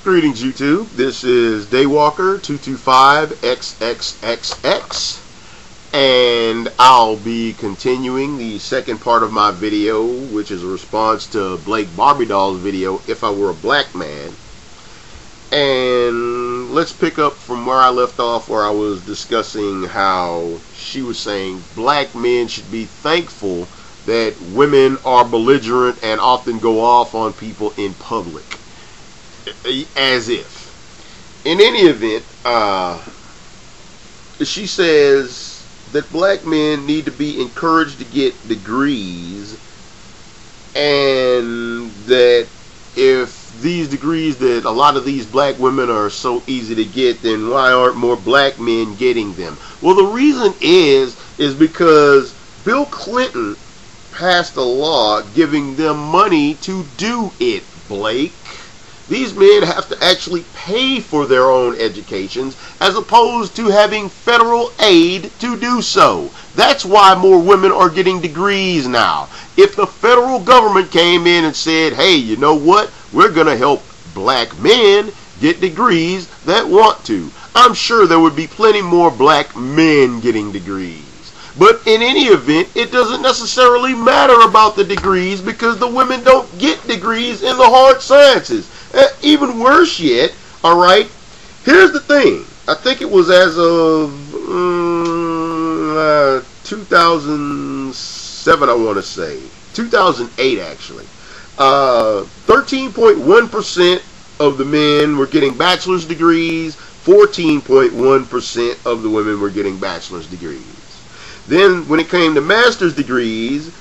Greetings, YouTube. This is Daywalker225XXXX, and I'll be continuing the second part of my video, which is a response to Blakebarbiedoll's video, If I Were a Black Man. And let's pick up from where I left off, where I was discussing how she was saying black men should be thankful that women are belligerent and often go off on people in public. As if. In any event, she says that black men need to be encouraged to get degrees, and that if these degrees, that a lot of these black women are so easy to get, then why aren't more black men getting them? Well, the reason is because Bill Clinton passed a law giving them money to do it, Blake. These men have to actually pay for their own educations as opposed to having federal aid to do so. That's why more women are getting degrees now. If the federal government came in and said, hey, you know what? We're going to help black men get degrees that want to, I'm sure there would be plenty more black men getting degrees. But in any event, it doesn't necessarily matter about the degrees because the women don't get degrees in the hard sciences. Even worse yet, alright, here's the thing. I think it was as of 2007, I want to say. 2008, actually. 13.1% of the men were getting bachelor's degrees. 14.1% of the women were getting bachelor's degrees. Then, when it came to master's degrees,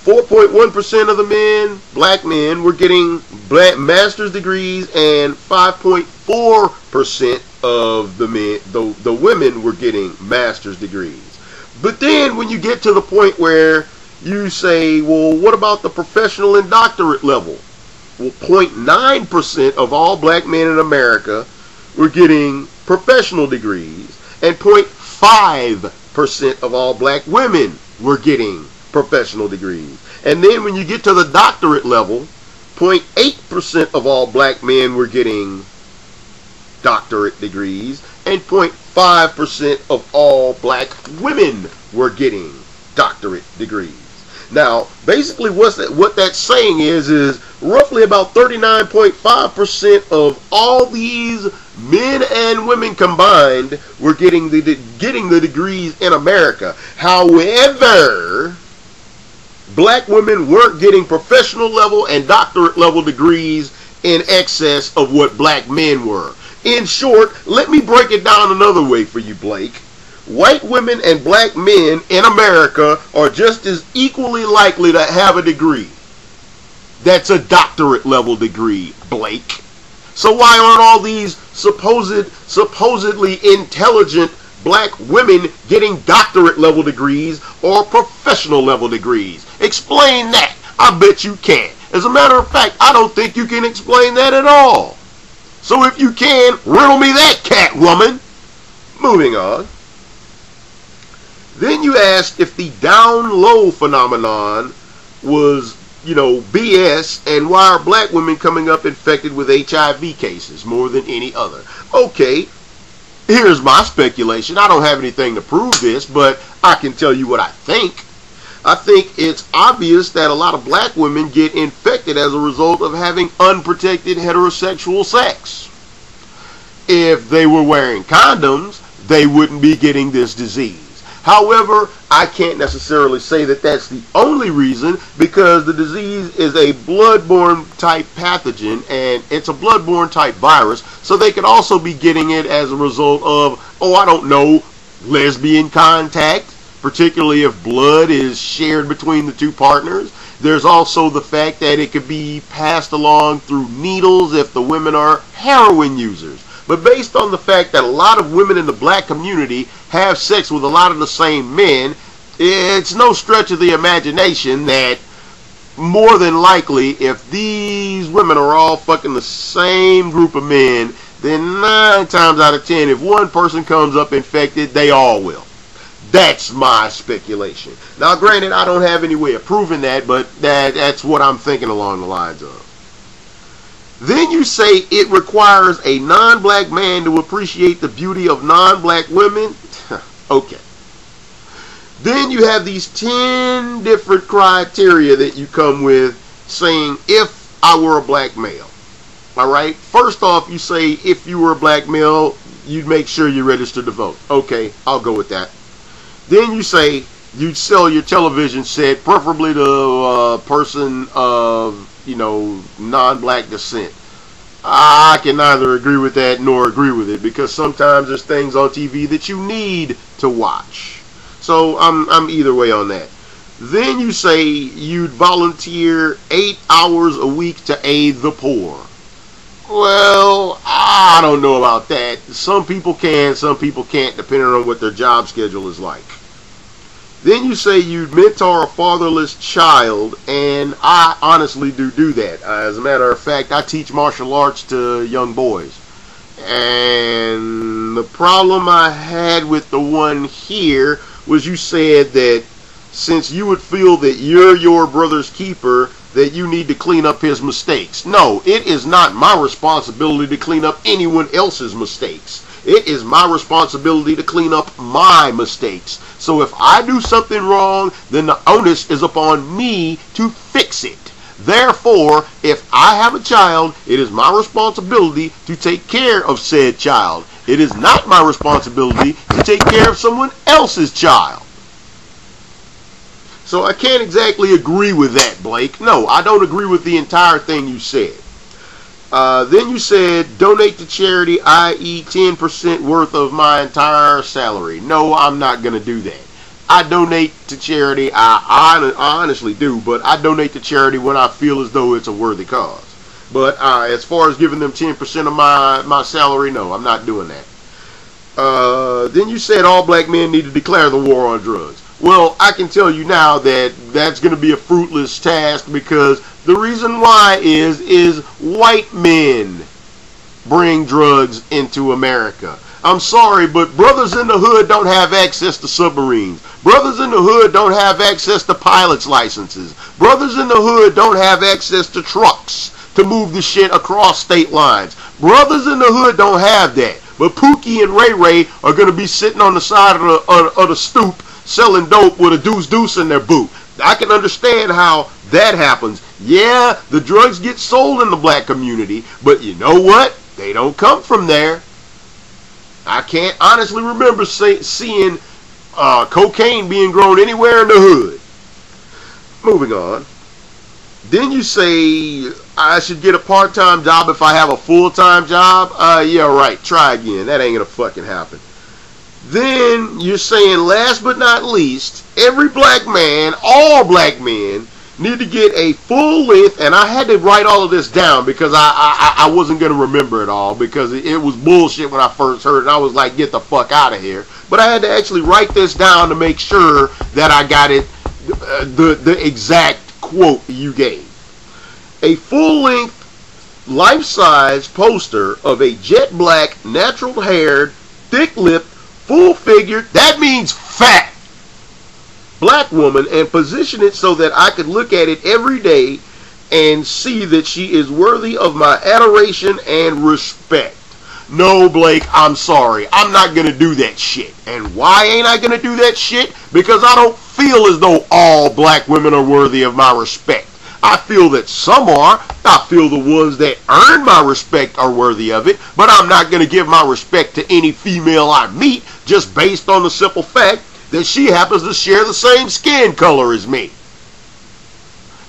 4.1% of the men, black men, were getting master's degrees, and 5.4% of the men, the women, were getting master's degrees. But then, when you get to the point where you say, well, what about the professional and doctorate level? Well, 0.9% of all black men in America were getting professional degrees, and 0.5% of all black women were getting professional degrees. And then when you get to the doctorate level, 0.8% of all black men were getting doctorate degrees, and 0.5% of all black women were getting doctorate degrees. Now, basically what that's saying is roughly about 39.5% of all these men and women combined were getting the degrees in America. However, black women weren't getting professional level and doctorate level degrees in excess of what black men were. In short, let me break it down another way for you, Blake. White women and black men in America are just as equally likely to have a degree. That's a doctorate level degree, Blake. So why aren't all these supposedly intelligent black women getting doctorate level degrees or professional level degrees? Explain that. I bet you can't. As a matter of fact, I don't think you can explain that at all. So if you can, riddle me that, Catwoman. Moving on. Then you asked if the down low phenomenon was, BS, and why are black women coming up infected with HIV cases more than any other? Okay, here's my speculation. I don't have anything to prove this, but I can tell you what I think. I think it's obvious that a lot of black women get infected as a result of having unprotected heterosexual sex. If they were wearing condoms, they wouldn't be getting this disease. However, I can't necessarily say that that's the only reason, because the disease is a bloodborne type pathogen, and it's a bloodborne type virus, so they could also be getting it as a result of, lesbian contact, particularly if blood is shared between the two partners. There's also the fact that it could be passed along through needles if the women are heroin users. But based on the fact that a lot of women in the black community have sex with a lot of the same men, it's no stretch of the imagination that more than likely, if these women are all fucking the same group of men, then 9 times out of 10, if one person comes up infected, they all will. That's my speculation. Now, granted, I don't have any way of proving that, but that's what I'm thinking along the lines of. Then you say it requires a non-black man to appreciate the beauty of non-black women. Okay. Then you have these 10 different criteria that you come with saying if I were a black male. Alright? First off, you say if you were a black male, you'd make sure you registered to vote. Okay, I'll go with that. Then you say you'd sell your television set, preferably to a person of, non-black descent. I can neither agree with that nor agree with it, because sometimes there's things on TV that you need to watch. So I'm either way on that. Then you say you'd volunteer 8 hours a week to aid the poor. Well, I don't know about that. Some people can, some people can't, depending on what their job schedule is like. Then you say you'd mentor a fatherless child, and I honestly do that. As a matter of fact, I teach martial arts to young boys. And the problem I had with the one here was you said that since you would feel that you're your brother's keeper, that you need to clean up his mistakes. No, it is not my responsibility to clean up anyone else's mistakes. It is my responsibility to clean up my mistakes. So if I do something wrong, then the onus is upon me to fix it. Therefore, if I have a child, it is my responsibility to take care of said child. It is not my responsibility to take care of someone else's child. So I can't exactly agree with that, Blake. No, I don't agree with the entire thing you said. Then you said donate to charity, i.e. 10% worth of my entire salary. No, I'm not going to do that. I donate to charity. I honestly do, but I donate to charity when I feel as though it's a worthy cause. But as far as giving them 10% of my salary, no, I'm not doing that. Then you said all black men need to declare the war on drugs. Well, I can tell you now that that's going to be a fruitless task, because the reason why is white men bring drugs into America. I'm sorry, but brothers in the hood don't have access to submarines. Brothers in the hood don't have access to pilot's licenses. Brothers in the hood don't have access to trucks to move the shit across state lines. Brothers in the hood don't have that. But Pookie and Ray Ray are going to be sitting on the side of the stoop selling dope with a deuce in their boot. I can understand how that happens. Yeah, the drugs get sold in the black community, but you know what? They don't come from there. I can't honestly remember seeing cocaine being grown anywhere in the hood. Moving on. Then you say I should get a part-time job if I have a full-time job. Yeah, right. Try again. That ain't gonna fucking happen. Then you're saying, last but not least, every black man, all black men, need to get a full length, and I had to write all of this down because I wasn't going to remember it all, because it was bullshit when I first heard it. I was like, get the fuck out of here. But I had to actually write this down to make sure that I got it, the exact quote you gave. A full-length, life-size poster of a jet black, natural-haired, thick-lipped, full-figured, that means fat, black woman, and position it so that I could look at it every day and see that she is worthy of my adoration and respect. No, Blake, I'm sorry. I'm not going to do that shit. And why ain't I going to do that shit? Because I don't feel as though all black women are worthy of my respect. I feel that some are. I feel the ones that earn my respect are worthy of it, but I'm not going to give my respect to any female I meet just based on the simple fact that she happens to share the same skin color as me.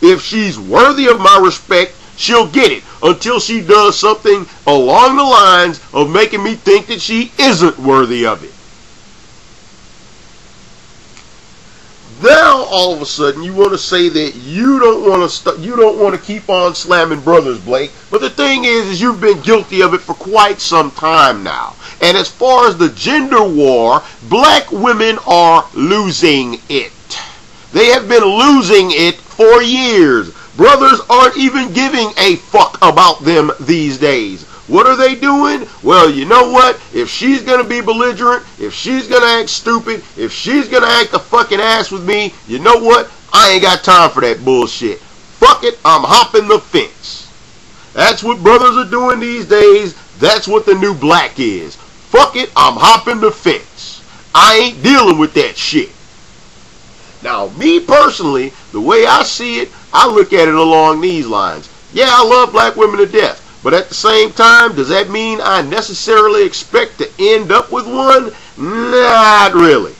If she's worthy of my respect, she'll get it until she does something along the lines of making me think that she isn't worthy of it. Now all of a sudden you want to say that you don't want to keep on slamming brothers, Blake. But the thing is you've been guilty of it for quite some time now. And as far as the gender war, black women are losing it. They have been losing it for years. Brothers aren't even giving a fuck about them these days. What are they doing? Well, you know what? If she's going to be belligerent, if she's going to act stupid, if she's going to act a fucking ass with me, you know what? I ain't got time for that bullshit. Fuck it, I'm hopping the fence. That's what brothers are doing these days. That's what the new black is. Fuck it, I'm hopping the fence. I ain't dealing with that shit. Now, me personally, the way I see it, I look at it along these lines. Yeah, I love black women to death. But at the same time, does that mean I necessarily expect to end up with one? Not really.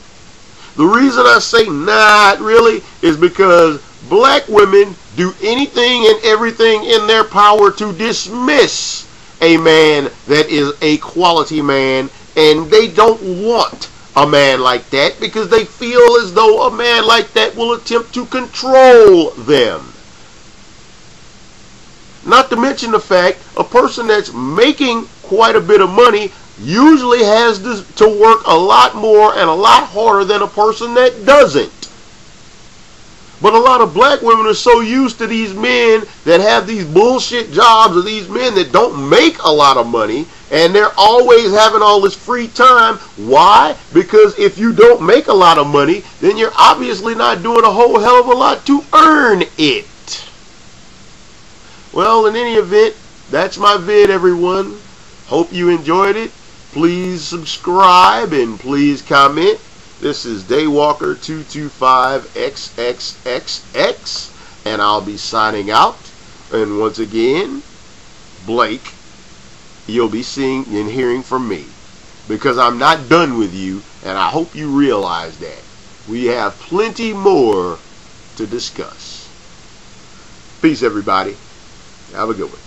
The reason I say not really is because black women do anything and everything in their power to dismiss a man that is a quality man, and they don't want a man like that because they feel as though a man like that will attempt to control them. Not to mention the fact a person that's making quite a bit of money usually has to work a lot more and a lot harder than a person that doesn't. But a lot of black women are so used to these men that have these bullshit jobs, or these men that don't make a lot of money, and they're always having all this free time. Why? Because if you don't make a lot of money, then you're obviously not doing a whole hell of a lot to earn it. Well, in any event, that's my vid, everyone. Hope you enjoyed it. Please subscribe and please comment. This is Daywalker225XXXX, and I'll be signing out. And once again, Blake, you'll be seeing and hearing from me, because I'm not done with you, and I hope you realize that. We have plenty more to discuss. Peace, everybody. Have a good one.